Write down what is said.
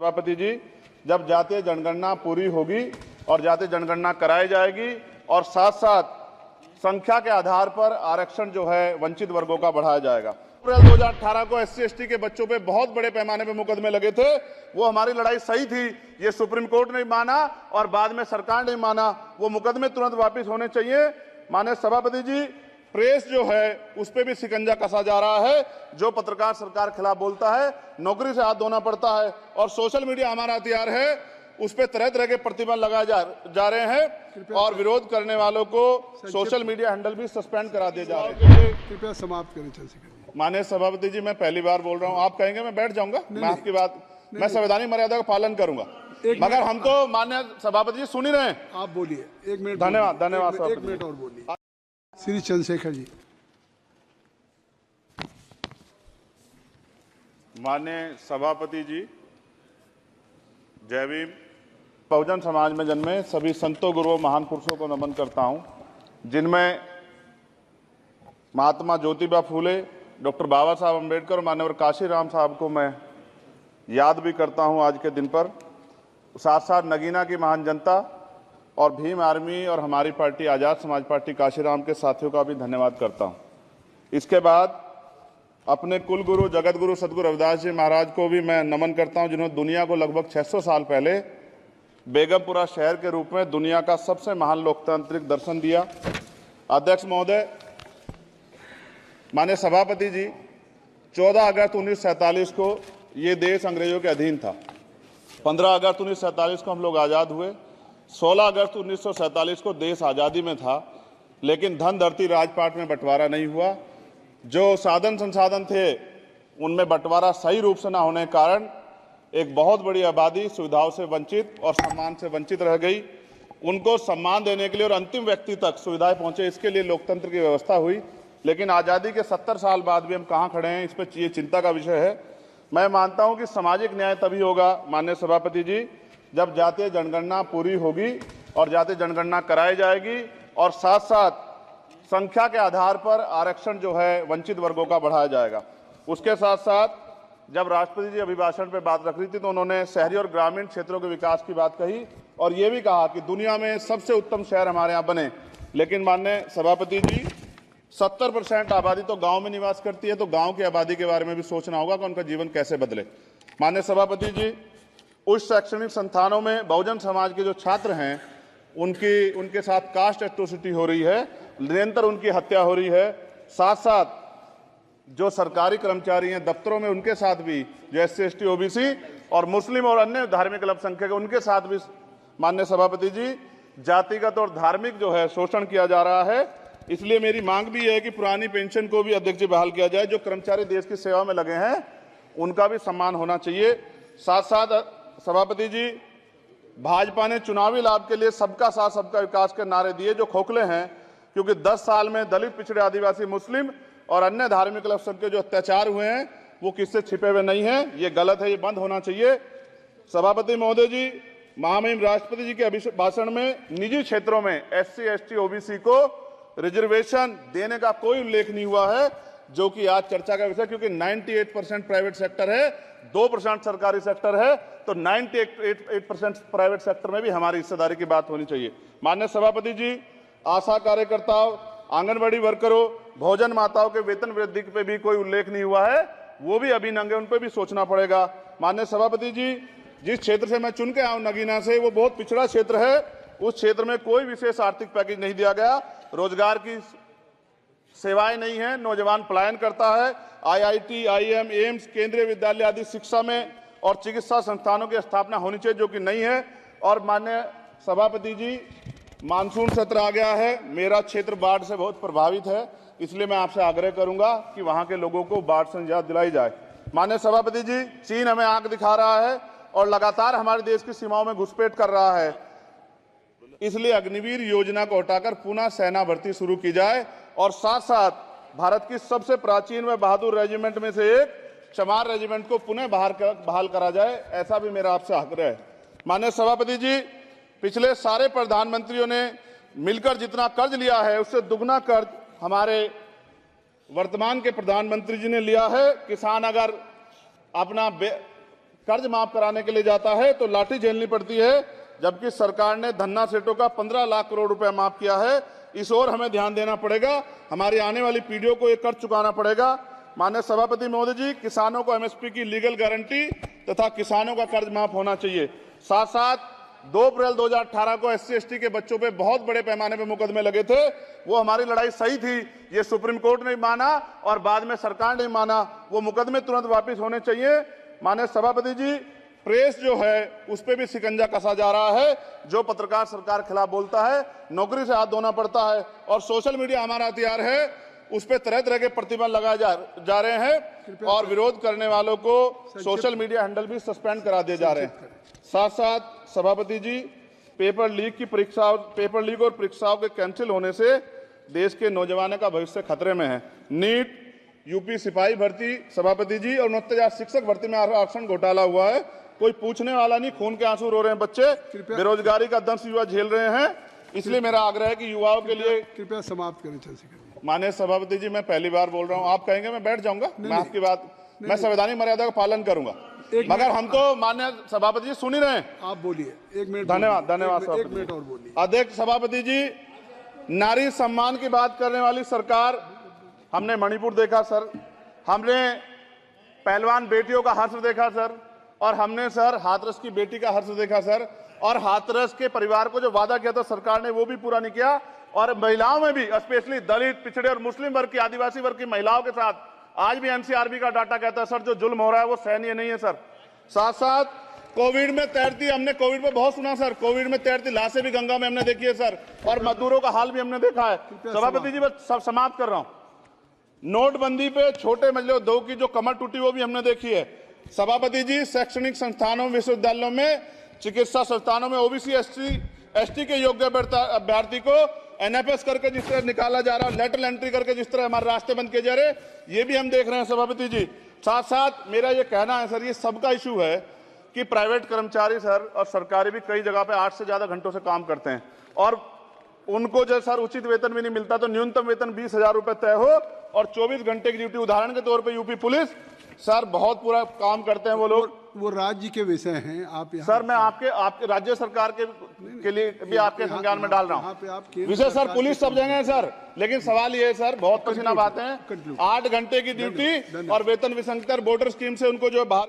सभापति जी, जब जातीय जनगणना पूरी होगी और जातीय जनगणना कराई जाएगी और साथ साथ संख्या के आधार पर आरक्षण जो है वंचित वर्गों का बढ़ाया जाएगा। अप्रैल 2018 को SC/ST के बच्चों पे बहुत बड़े पैमाने पे मुकदमे लगे थे। वो हमारी लड़ाई सही थी, ये सुप्रीम कोर्ट ने माना और बाद में सरकार ने माना। वो मुकदमे तुरंत वापस होने चाहिए। माननीय सभापति जी, प्रेस जो है उस पर भी शिकंजा कसा जा रहा है। जो पत्रकार सरकार के खिलाफ बोलता है नौकरी से हाथ धोना पड़ता है और सोशल मीडिया हमारा हथियार है, उस पर तरह तरह के प्रतिबंध लगाए जा रहे हैं और विरोध करने वालों को सोशल मीडिया हैंडल भी सस्पेंड करा दिए जा रहे हैं। कृपया समाप्त करें चंद्रशेखर। माननीय सभापति जी, मैं पहली बार बोल रहा हूं, आप कहेंगे मैं बैठ जाऊंगा। मैं आपकी बात, मैं संवैधानिक मर्यादा का पालन करूंगा, मगर हम तो माननीय सभापति जी सुन ही रहे हैं। आप बोलिए, 1 मिनट। धन्यवाद, धन्यवाद। 1 मिनट और बोलिए। श्री चंद्रशेखर जी। माननीय सभापति जी, जय भीम। बहुजन समाज में जन्मे सभी संतों, गुरुओं, महान पुरुषों को नमन करता हूं, जिनमें महात्मा ज्योतिबा फूले, डॉक्टर बाबा साहब अम्बेडकर और मान्यवर काशीराम साहब को मैं याद भी करता हूं आज के दिन पर। साथ साथ नगीना की महान जनता और भीम आर्मी और हमारी पार्टी आज़ाद समाज पार्टी काशीराम के साथियों का भी धन्यवाद करता हूं। इसके बाद अपने कुल गुरु जगत गुरु सदगुरु रविदास जी महाराज को भी मैं नमन करता हूं, जिन्होंने दुनिया को लगभग 600 साल पहले बेगमपुरा शहर के रूप में दुनिया का सबसे महान लोकतांत्रिक दर्शन दिया। अध्यक्ष महोदय, माननीय सभापति जी, 14 अगस्त 1947 को ये देश अंग्रेजों के अधीन था। 15 अगस्त 1947 को हम लोग आज़ाद हुए। 16 अगस्त 1947 को देश आज़ादी में था, लेकिन धन धरती राजपाट में बंटवारा नहीं हुआ। जो साधन संसाधन थे उनमें बंटवारा सही रूप से न होने के कारण एक बहुत बड़ी आबादी सुविधाओं से वंचित और सम्मान से वंचित रह गई। उनको सम्मान देने के लिए और अंतिम व्यक्ति तक सुविधाएं पहुंचे, इसके लिए लोकतंत्र की व्यवस्था हुई। लेकिन आज़ादी के 70 साल बाद भी हम कहाँ खड़े हैं, इस पर ये चिंता का विषय है। मैं मानता हूं कि सामाजिक न्याय तभी होगा माननीय सभापति जी, जब जातीय जनगणना पूरी होगी और जातीय जनगणना कराई जाएगी और साथ साथ संख्या के आधार पर आरक्षण जो है वंचित वर्गों का बढ़ाया जाएगा। उसके साथ साथ जब राष्ट्रपति जी अभिभाषण पर बात रख रही थी तो उन्होंने शहरी और ग्रामीण क्षेत्रों के विकास की बात कही और ये भी कहा कि दुनिया में सबसे उत्तम शहर हमारे यहाँ बने। लेकिन माननीय सभापति जी, 70% आबादी तो गांव में निवास करती है, तो गांव की आबादी के बारे में भी सोचना होगा कि उनका जीवन कैसे बदले। माननीय सभापति जी, उच्च शैक्षणिक संस्थानों में बहुजन समाज के जो छात्र हैं उनके साथ कास्ट एट्रोसिटी हो रही है, निरंतर उनकी हत्या हो रही है। साथ साथ जो सरकारी कर्मचारी हैं दफ्तरों में, उनके साथ भी जो SC/ST OBC और मुस्लिम और अन्य धार्मिक अल्पसंख्यक उनके साथ भी माननीय सभापति जी जातिगत और धार्मिक जो है शोषण किया जा रहा है। इसलिए मेरी मांग भी है कि पुरानी पेंशन को भी अध्यक्ष जी बहाल किया जाए। जो कर्मचारी देश की सेवा में लगे हैं उनका भी सम्मान होना चाहिए। साथ साथ सभापति जी, भाजपा ने चुनावी लाभ के लिए सबका साथ सबका विकास के नारे दिए जो खोखले हैं, क्योंकि 10 साल में दलित, पिछड़े, आदिवासी, मुस्लिम और अन्य धार्मिक अल्पसंख्यक जो अत्याचार हुए हैं वो किससे छिपे हुए नहीं हैं। ये गलत है, ये बंद होना चाहिए। सभापति महोदय जी, महामहिम राष्ट्रपति जी के अभिभाषण में निजी क्षेत्रों में SC/ST OBC को रिजर्वेशन देने का कोई उल्लेख नहीं हुआ है, जो कि आज चर्चा का विषय, क्योंकि 98% प्राइवेट सेक्टर है, 2% सरकारी सेक्टर है, तो 98% प्राइवेट सेक्टर में भी हमारी हिस्सेदारी की बात होनी चाहिए। माननीय सभापति जी, आशा कार्यकर्ताओं, आंगनबाड़ी वर्करों, भोजन माताओं के वेतन वृद्धि पे भी कोई उल्लेख नहीं हुआ है, वो भी अभी नंगे, उन पर भी सोचना पड़ेगा। माननीय सभापति जी, जिस क्षेत्र से मैं चुन के आऊं नगीना से, वो बहुत पिछड़ा क्षेत्र है। उस क्षेत्र में कोई विशेष आर्थिक पैकेज नहीं दिया गया, रोजगार की सेवाएं नहीं है, नौजवान पलायन करता है। IIT, IIM, एम्स, केंद्रीय विद्यालय आदि शिक्षा में और चिकित्सा संस्थानों की स्थापना होनी चाहिए, जो कि नहीं है। और माननीय सभापति जी, मानसून सत्र आ गया है, मेरा क्षेत्र बाढ़ से बहुत प्रभावित है, इसलिए मैं आपसे आग्रह करूंगा कि वहां के लोगों को बाढ़ से निजात दिलाई जाए। माननीय सभापति जी, चीन हमें आंख दिखा रहा है और लगातार हमारे देश की सीमाओं में घुसपैठ कर रहा है, इसलिए अग्निवीर योजना को हटाकर पुनः सेना भर्ती शुरू की जाए और साथ साथ भारत की सबसे प्राचीन व बहादुर रेजिमेंट में से एक चमार रेजिमेंट को पुनः बहाल करा जाए, ऐसा भी मेरा आपसे आग्रह है। माननीय सभापति जी, पिछले सारे प्रधानमंत्रियों ने मिलकर जितना कर्ज लिया है उससे दुगना कर्ज हमारे वर्तमान के प्रधानमंत्री जी ने लिया है। किसान अगर अपना कर्ज माफ कराने के लिए जाता है तो लाठी झेलनी पड़ती है, जबकि सरकार ने धन्ना सेठों का 15 लाख करोड़ रुपया माफ किया है। इस ओर हमें ध्यान देना पड़ेगा, हमारी आने वाली पीढ़ियों को ये कर्ज चुकाना पड़ेगा। माननीय सभापति महोदय जी, किसानों को एमएसपी की लीगल गारंटी तथा किसानों का कर्ज माफ होना चाहिए। साथ साथ 2 अप्रैल 2018 को SC/ST के बच्चों पे बहुत बड़े पैमाने पे मुकदमे लगे थे। वो हमारी लड़ाई सही थी, ये सुप्रीम कोर्ट ने माना और बाद में सरकार ने माना। वो मुकदमे तुरंत वापस होने चाहिए। माननीय सभापति जी, प्रेस जो है उस पर भी शिकंजा कसा जा रहा है। जो पत्रकार सरकार के खिलाफ बोलता है, नौकरी से हाथ धोना पड़ता है। और सोशल मीडिया हमारा हथियार है, उस पर तरह तरह के प्रतिबंध लगाए जा रहे हैं और विरोध करने वालों को सोशल मीडिया हैंडल भी सस्पेंड करा दिए जा रहे हैं। साथ साथ सभापति जी, पेपर लीक और परीक्षाओं के कैंसिल होने से देश के नौजवानों का भविष्य खतरे में है। नीट, यूपी सिपाही भर्ती सभापति जी और 69,000 शिक्षक भर्ती में आरक्षण घोटाला हुआ है। कोई पूछने वाला नहीं, खून के आंसू रो रहे हैं बच्चे, बेरोजगारी का दंश युवा झेल रहे हैं। इसलिए मेरा आग्रह है कि युवाओं के लिए कृपया समाप्त करें चंद्रशेखर जी। माननीय सभापति जी, मैं पहली बार बोल रहा हूं, आप कहेंगे मैं बैठ जाऊंगा, मैं आपकी बात, मैं संवैधानिक मर्यादा का पालन करूंगा, मगर हम तो माननीय सभापति जी सुन ही रहे हैं। आप बोलिए, 1 मिनट। धन्यवाद, एक मिनट और बोलिए। अध्यक्ष सभापति जी, नारी सम्मान की बात करने वाली सरकार, हमने मणिपुर देखा सर, हमने पहलवान बेटियों का हर्ष देखा सर, और हमने सर हाथरस की बेटी का हर्ष देखा सर, और हाथरस के परिवार को जो वादा किया था सरकार ने वो भी पूरा नहीं किया। और महिलाओं में भी, स्पेशली दलित, पिछड़े और मुस्लिम वर्ग की, आदिवासी वर्ग की महिलाओं के साथ आज भी NCRB का डाटा कहता है सर जो जुल्म हो रहा है वो सहनीय नहीं है सर। साथ साथ कोविड में तैरती, हमने कोविड में बहुत सुना सर, कोविड में तैरती लाशें भी गंगा में हमने देखी है सर, और मजदूरों का हाल भी हमने देखा है। सभापति जी, बस सब समाप्त कर रहा हूं। नोटबंदी पे छोटे मजले उद्योग की जो कमर टूटी वो भी हमने देखी है। सभापति जी, शैक्षणिक संस्थानों, विश्वविद्यालयों में, चिकित्सा संस्थानों में OBC ST के योग्य अभ्यर्थी को NFS करके जिस तरह निकाला जा रहा है, लेटरल एंट्री करके जिस तरह हमारे रास्ते बंद किए जा रहे, ये भी हम देख रहे हैं सभापति जी। साथ साथ मेरा ये कहना है सर, ये सबका इशू है कि प्राइवेट कर्मचारी सर और सरकारी भी कई जगह पे 8 से ज्यादा घंटों से काम करते हैं और उनको जो सर उचित वेतन भी नहीं मिलता। तो न्यूनतम वेतन 20,000 रुपए तय हो और 24 घंटे की ड्यूटी। उदाहरण के तौर पे यूपी पुलिस सर बहुत पूरा काम करते हैं वो लोग। वो राज्य के विषय हैं, आप यहाँ सर मैं आपके राज्य सरकार के लिए भी आपके संज्ञान में डाल रहा हूँ। विषय सर पुलिस सब जगह है सर, लेकिन सवाल ये है सर, बहुत पसीना बातें हैं, 8 घंटे की ड्यूटी और वेतन विसंगति, बॉर्डर स्कीम से उनको जो बाहर